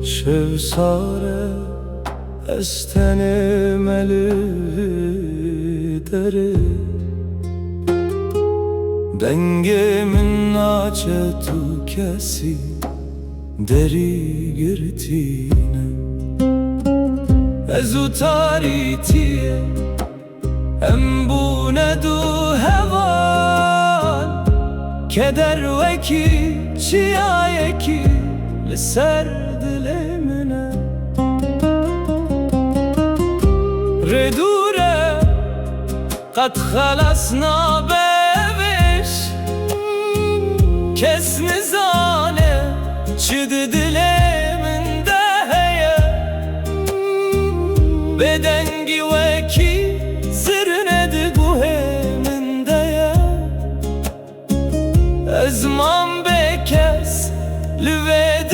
Şevsare estenemeli deri dengemin acetu kesi deri girtine ezutaritie em bu nedu heval keder veki çiyayeki لسر دل منه ردوره قد خلصنا بهش کس نزانه چه دل من دهیه بدنگی وکی زرنه دگوه من دهیه ازمان بکس لوید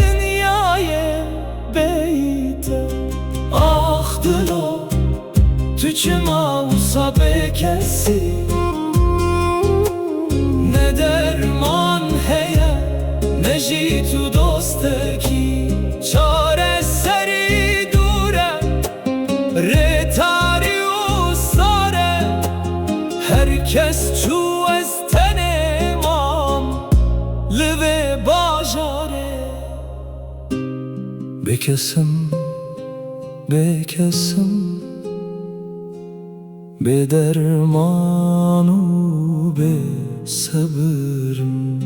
Tüçüma usa bekesi Ne derman heye Ne jitu dosteki Çare seri dure Retari usare Herkes çu ez tenemam Live bajare Bekesim Bekesim be dermanu be sabırım